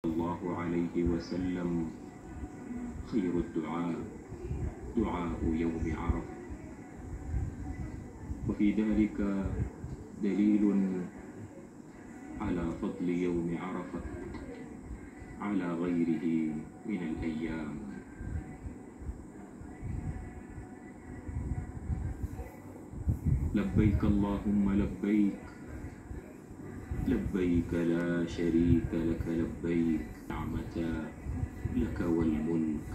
الله عليه وسلم: خير الدعاء دعاء يوم عرفة. وفي ذلك دليل على فضل يوم عرفة على غيره من الأيام. لبيك اللهم لبيك، لبيك لا شريك لك لبيك، نعمة لك والملك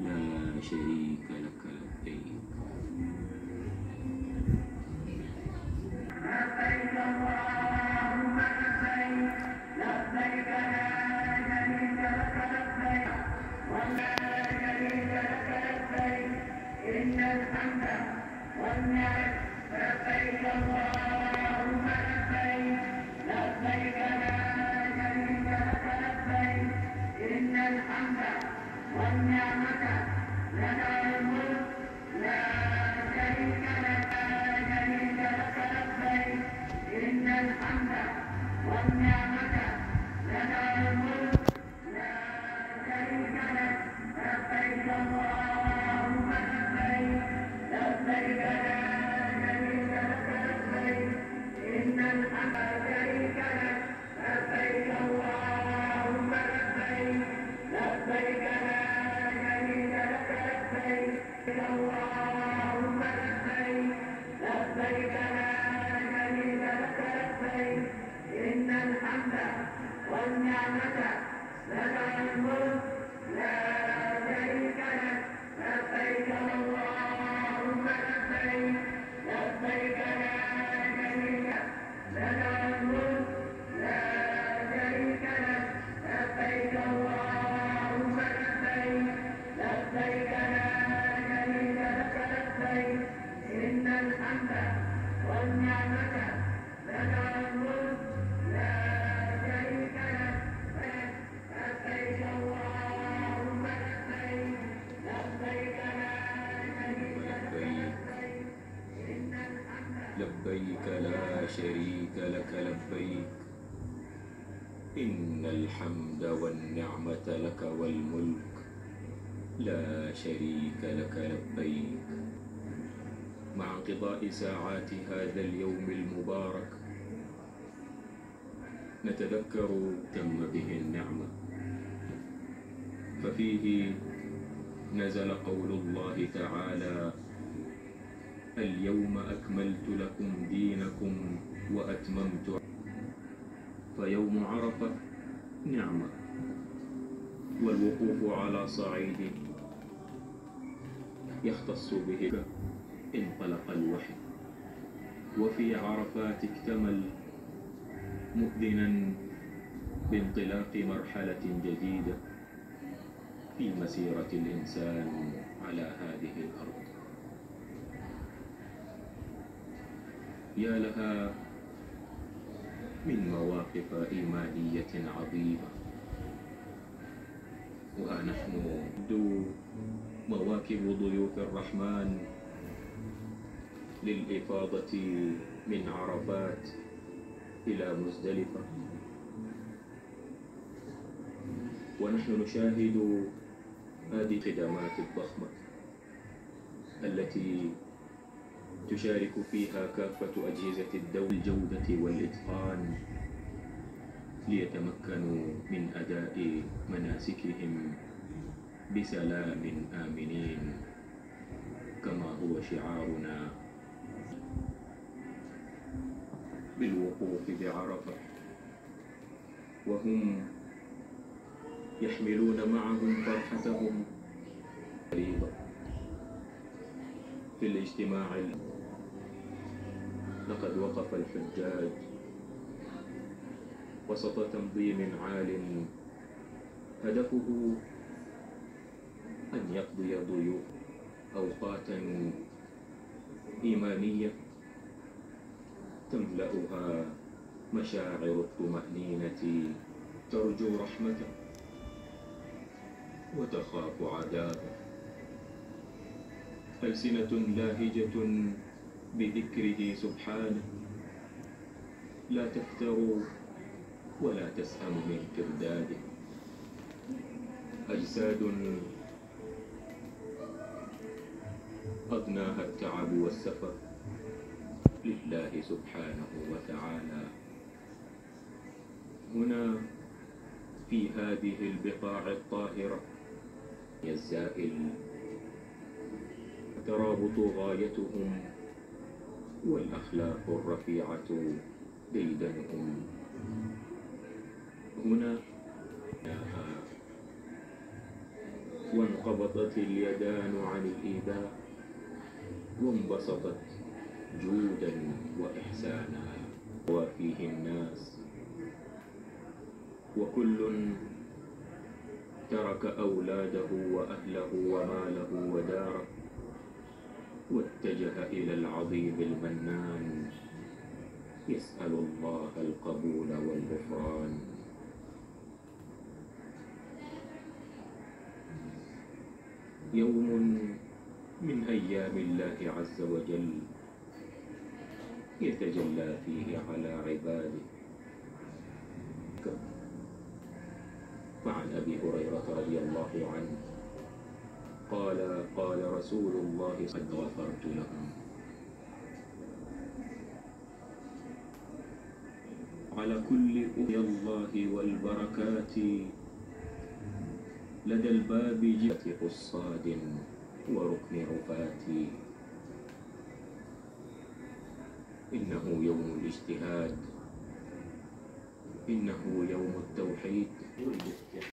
لا شريك لك لبيك. لبيك اللهم لبيك، لبيك لا شريك لك لبيك ولا شريك لك لبيك، إن الحمد والنعمة. لبيك اللهم لبيك، لبيك لا شريك لك لبيك، إن الحمد والنعمة لك الملك لا شريك لك لبيك، إن الحمد والنعمة لك الملك لا شريك لك. لبيك اللهم لبيك، لبيك لا شريك لك لبيك، إن الحمد شريك لك. لبيك اللهم لبيك، لبيك لا شريك لك لبيك، اللهم لبيك، لبيك لا شريك لك لبيك، إن الحمد والنعمة لك الملك لا شريك لك. لبيك اللهم لبيك، لبيك لا شريك لك الملك لا شريك لك. لبيك اللهم لبيك، لبيك لا شريك لك لبيك، إن الحمد والنعمة لك الملك لا شريك لك. لبيك اللهم لبيك، لبيك لا شريك لك لبيك، إن الحمد لبيك لا شريك لك لبيك، إن الحمد والنعمة لك والملك لا شريك لك لبيك. مع انقضاء ساعات هذا اليوم المبارك نتذكر تم به النعمة، ففيه نزل قول الله تعالى: اليوم أكملت لكم دينكم وأتممت. فيوم عرفة نعمة، والوقوف على صعيد يختص به انطلق الوحي، وفي عرفات اكتمل مؤذنا بانطلاق مرحلة جديدة في مسيرة الإنسان على هذه الأرض. يا لها من مواقف إيمانية عظيمة، ونحن مواكب ضيوف الرحمن للإفاضة من عرفات إلى مزدلفة، ونحن نشاهد هذه الخدمات الضخمة التي تشارك فيها كافة أجهزة الدولة الجودة والإتقان ليتمكنوا من أداء مناسكهم بسلام آمنين، كما هو شعارنا بالوقوف بعرفة، وهم يحملون معهم فرحتهم فريضة في الاجتماع. لقد وقف الحجاج وسط تنظيم عال هدفه أن يقضي ضيوف أوقاتا إيمانية تملأها مشاعر الطمأنينة، ترجو رحمته وتخاف عذابه. ألسنة لاهجة بذكره سبحانه، لا تفتر ولا تسأم من ترداده. أجساد أضناها التعب والسفر لله سبحانه وتعالى. هنا في هذه البقاع الطاهرة الزائل الترابط غايتهم، والأخلاق الرفيعة ديدنهم. هنا وانقبضت اليدان عن الإيذاء، وانبسطت جودا وإحسانا، وفيه الناس وكل ترك أولاده وأهله وماله وداره واتجه إلى العظيم المنان يسأل الله القبول والغفران. يوم من أيام الله عز وجل يتجلى فيه على عباده. وعن أبي هريرة رضي الله عنه قال رسول الله قد غفرت لهم. على كل الله والبركات لدى الباب جئة قصاد وركن عفات. إنه يوم الاجتهاد، إنه يوم التوحيد.